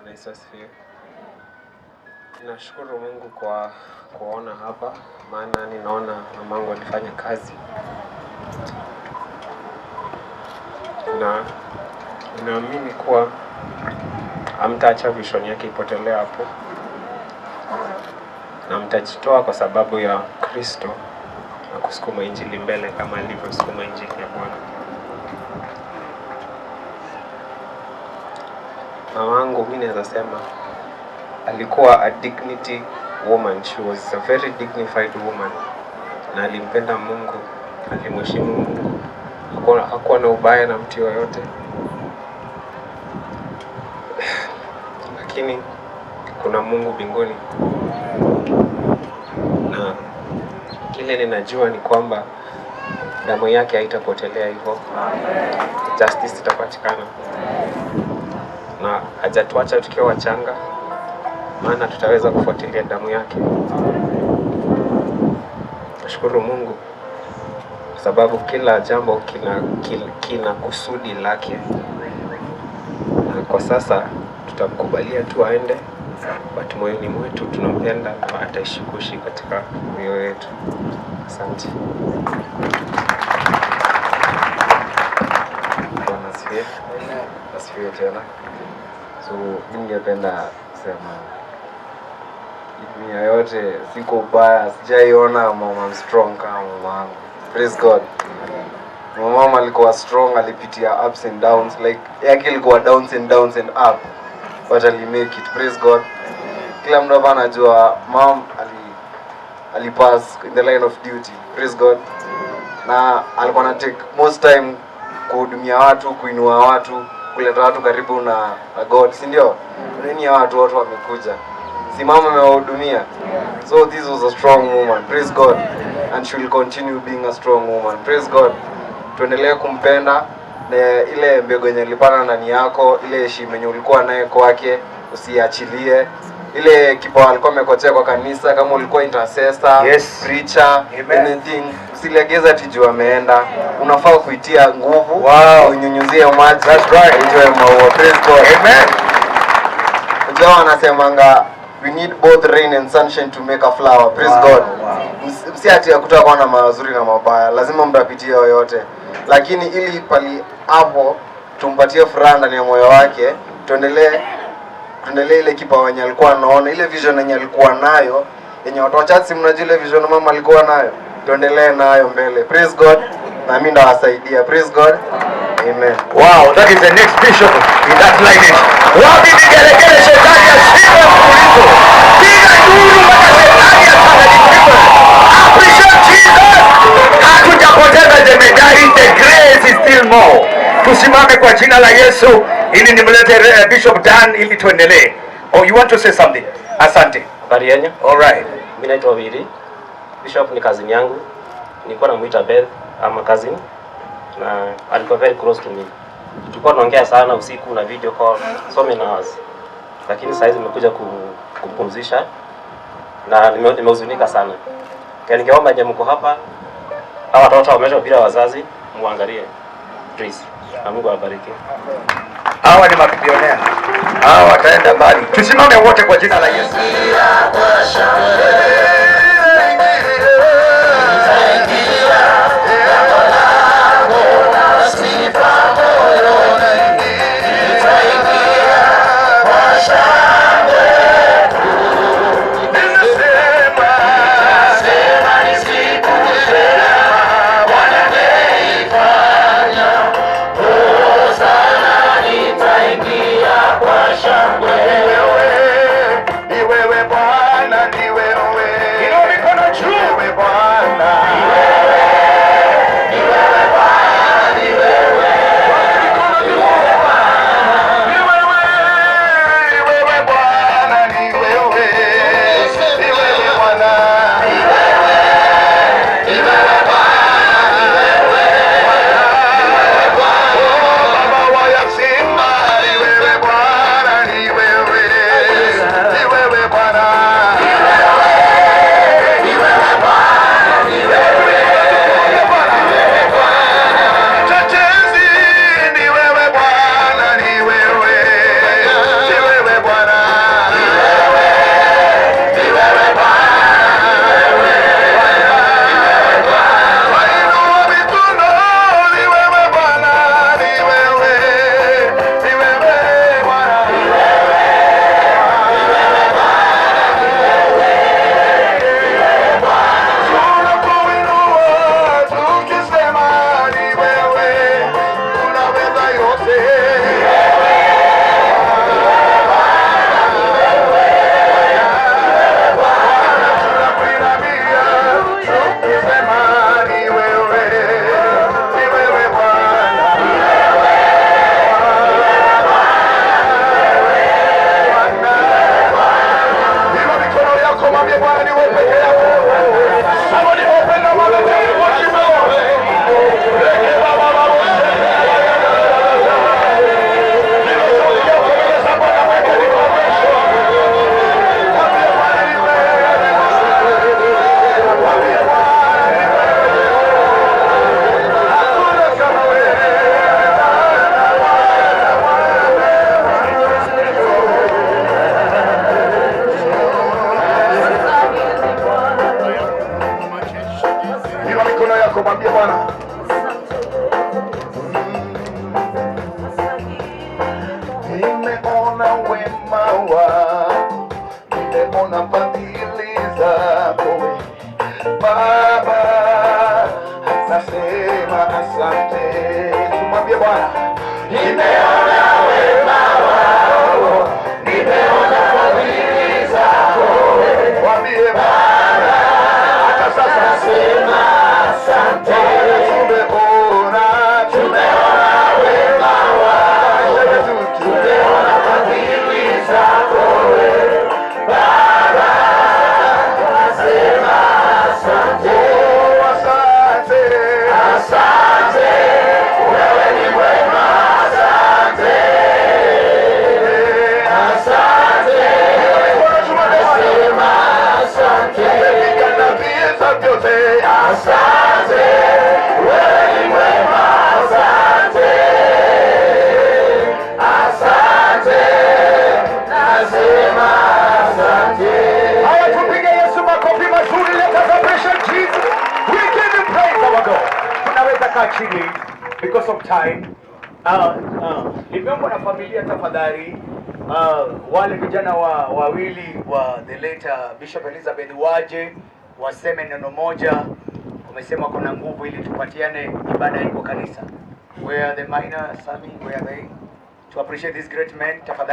Yesu asifiwe. Nashukuru Mungu kwa kuona hapa, maana ninaona mamangu alifanya kazi. Na naamini kuwa hamtaacha vision yake ipotelea hapo. Na mtajitoa kwa sababu ya Kristo na kusukuma injili mbele kama alivyosukuma injili ya Bwana. Mamangu mimi naweza sema alikuwa a dignity woman. She was a very dignified woman. Na alimpenda Mungu, alimheshimu Mungu. Hakuwa na ubaya na mtu yoyote. Lakini kuna Mungu mbinguni. Na kile ninajua ni kwamba damu yake haitapotelea hivyo. Justice itapatikana. Na hajatuacha tukiwa wachanga, maana tutaweza kufuatilia damu yake. Nashukuru Mungu kwa sababu kila jambo kina kusudi lake. Na kwa sasa tutamkubalia tu aende, but moyoni mwetu tunampenda na ataishi kuishi katika mioyo yetu. Asante. Bwana asifiwe. Asifiwe tena. So ningependa kusema dunia yote siko ubaya, sijaiona mama strong kama mamangu. Praise God. Mama alikuwa strong, alipitia ups and downs, like yake ilikuwa downs and up, but ali make it. Praise God. Kila mtu hapa anajua mom alipass in the line of duty. Praise God. Na alikuwa na take most time kuhudumia watu, kuinua watu, kuleta watu karibu na God, si ndio? Nini watu wamekuja, si mama amewahudumia. So this was a strong woman. Praise God. And she will continue being a strong woman. Praise God. Tuendelee kumpenda, na ile mbegu yenye ilipanda ndani yako, ile heshima yenye ulikuwa naye kwake usiachilie. Ile kipawa alikuwa amekotea kwa kanisa, kama ulikuwa intercessor, yes, preacher, anything, usilegeza tijua ameenda. Unafaa kuitia nguvu, unyunyuzie maji. That's right. Enjoy maua. Praise God. Amen. Unajua wanasemanga we need both rain and sunshine to make a flower. Praise God. Msiati kutakuwa na mazuri na mabaya, lazima mtapitia yoyote. Lakini ili pali hapo tumpatie furaha ndani ya moyo wake, tuendelee ile kipawa yenye alikuwa anaona, ile vision yenye alikuwa nayo, yenye watu wachache mnajua ile vision mama alikuwa nayo, tuendelee nayo mbele. Praise God. Na mimi ndawasaidia. Praise God. Amen. Wow, that is the next bishop in that lineage. Wapi vigelegele, shetani ashindwe mfululizo. Piga nduru mpaka shetani atanganyike. Appreciate Jesus. Hatujapoteza jemedari, the grace is still more. Tusimame kwa jina la Yesu ili nimlete Bishop Dan ili tuendelee. Oh, you want to say something? Asante. Habari yenu? All right. Mimi naitwa Wili. Bishop ni cousin yangu. Nilikuwa namuita Beth ama cousin, na alikuwa very close to me. Tulikuwa tunaongea sana usiku na video call so many hours. Lakini sasa nimekuja kumpumzisha na nimehuzunika sana. Kwa ningeomba je, mko hapa, hawa watoto wamesha bila wazazi, muangalie please. Na Mungu awabariki. Hawa ni mabilionea. Hawa wataenda mbali. Tusimame wote kwa jina la Yesu. Ni wewe Bwana, ni wewe nimeona wema wako, nimeona fadhili zako we Baba, nasema asante. Tumwambie Bwana, nimeona wema wako, nimeona fadhili zako. Mwambie Bwana, hata sasa nasema asante. Tumeona wema wako, tumeona fadhili zako Baba, nasema asante. Asante, wewe ni mwema. Asante, asante, nasema asante. Umepigana vita vyote. Asante, wewe ni mwema. Asante, asante, nasema asante. Haya, tupige Yesu makofi mazuri. Let us appreciate Jesus. We give him praise, our God. Tunaweza kaa chini because of time. Nimeomba na familia tafadhali, wale vijana wawili wa the late Bishop Elizabeth waje waseme neno moja. Wamesema kuna nguvu ili tupatiane ibada iko kanisa. Where are the minor Sami? Where are they? To appreciate this great man, tafadhali.